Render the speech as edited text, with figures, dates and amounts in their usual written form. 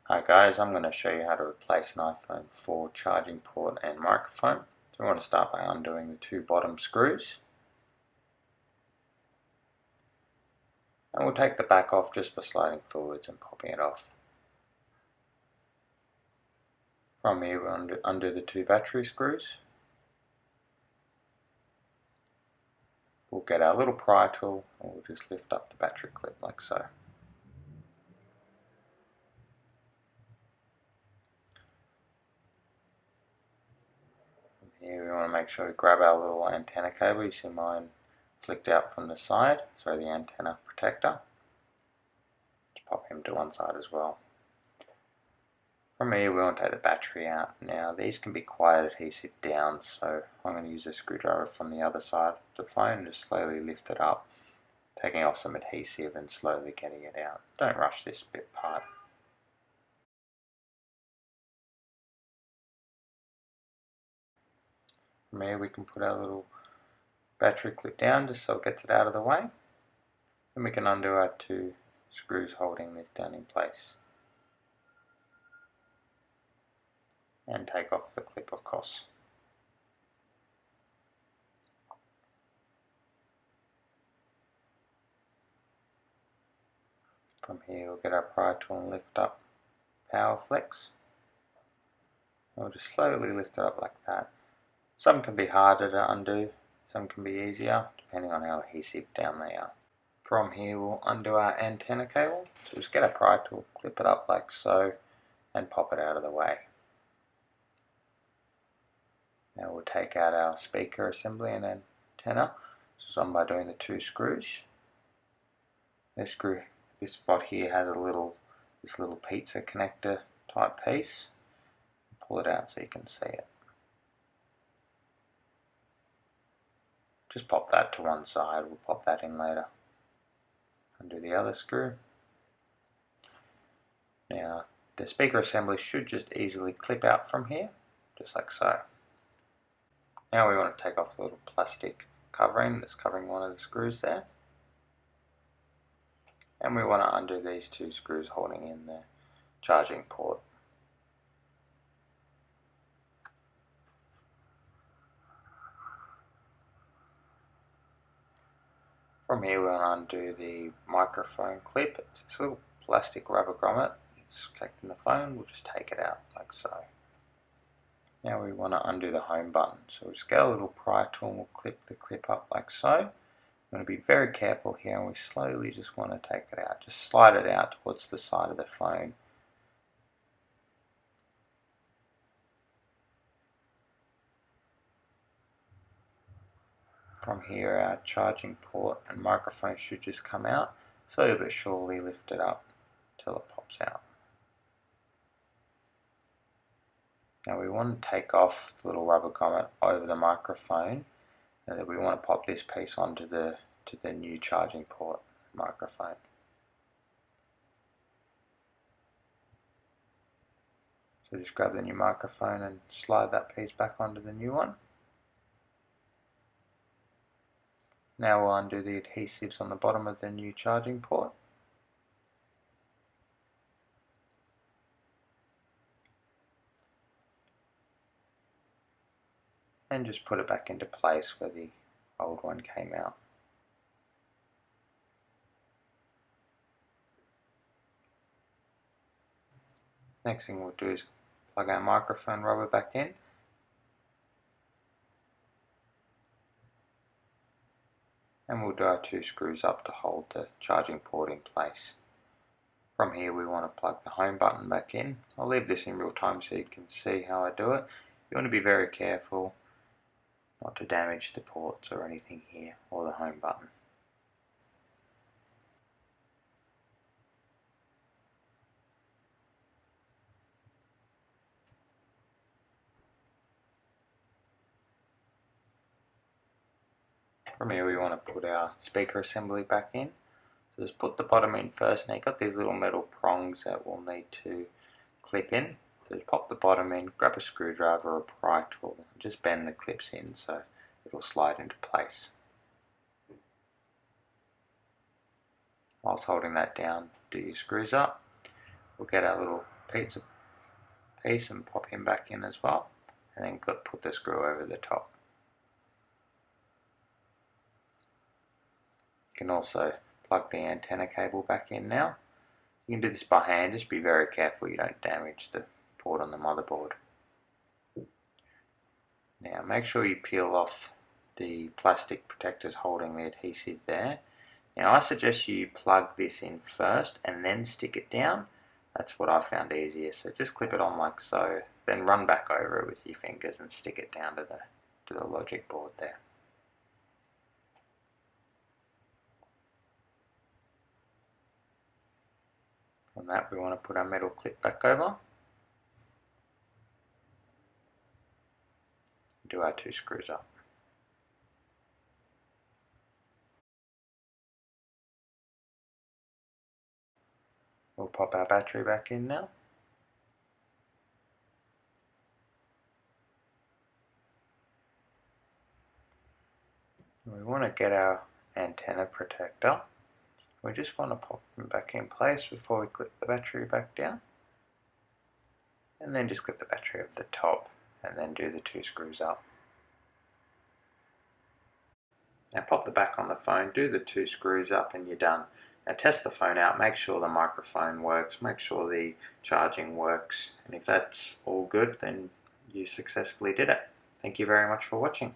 Hi guys, I'm going to show you how to replace an iPhone 4 charging port and microphone. So we want to start by undoing the two bottom screws. And we'll take the back off just by sliding forwards and popping it off. From here we'll undo the two battery screws. We'll get our little pry tool and we'll just lift up the battery clip like so. Here we want to make sure we grab our little antenna cable. You see mine flicked out from the side, so the antenna protector. Just pop him to one side as well. From here we want to take the battery out. Now these can be quite adhesive down, so I'm going to use a screwdriver from the other side of the phone and just slowly lift it up, taking off some adhesive and slowly getting it out. Don't rush this bit part. From here we can put our little battery clip down just so it gets it out of the way. Then we can undo our two screws holding this down in place. And take off the clip, of course. From here we'll get our pry tool and lift up power flex. We'll just slowly lift it up like that. Some can be harder to undo, some can be easier, depending on how adhesive down they are. From here we'll undo our antenna cable. So just get a pry tool, clip it up like so, and pop it out of the way. Now we'll take out our speaker assembly and antenna. So I'm by doing the two screws. This spot here has this little pizza connector type piece. Pull it out so you can see it. Just pop that to one side, we'll pop that in later. Undo the other screw. Now the speaker assembly should just easily clip out from here, just like so. Now we want to take off the little plastic covering that's covering one of the screws there. And we want to undo these two screws holding in the charging port. From here we want to undo the microphone clip. It's this little plastic rubber grommet. It's connecting the phone, we'll just take it out like so. Now we want to undo the home button. So we'll just get a little pry tool and we'll clip the clip up like so. We're going to be very careful here and we slowly just want to take it out. Just slide it out towards the side of the phone. From here our charging port and microphone should just come out. Slowly but surely lift it up till it pops out. Now we want to take off the little rubber grommet over the microphone, and then we want to pop this piece onto the new charging port microphone. So just grab the new microphone and slide that piece back onto the new one. Now we'll undo the adhesives on the bottom of the new charging port. And just put it back into place where the old one came out. Next thing we'll do is plug our microphone rubber back in. And we'll do our two screws up to hold the charging port in place. From here we want to plug the home button back in. I'll leave this in real time so you can see how I do it. You want to be very careful not to damage the ports or anything here, or the home button. From here we want to put our speaker assembly back in. So just put the bottom in first. Now you've got these little metal prongs that we'll need to clip in. So just pop the bottom in, grab a screwdriver or a pry tool, and just bend the clips in so it'll slide into place. Whilst holding that down, do your screws up. We'll get our little pizza piece and pop him back in as well, and then put the screw over the top. You can also plug the antenna cable back in now. You can do this by hand, just be very careful you don't damage the port on the motherboard. Now make sure you peel off the plastic protectors holding the adhesive there. Now I suggest you plug this in first and then stick it down. That's what I found easier, so just clip it on like so, then run back over it with your fingers and stick it down to the logic board there. From that we want to put our metal clip back over. Do our 2 screws up. We'll pop our battery back in now. We want to get our antenna protector. We just want to pop them back in place before we clip the battery back down. And then just clip the battery over the top and then do the 2 screws up. Now pop the back on the phone, do the 2 screws up and you're done. Now test the phone out, make sure the microphone works, make sure the charging works, and if that's all good then you successfully did it. Thank you very much for watching.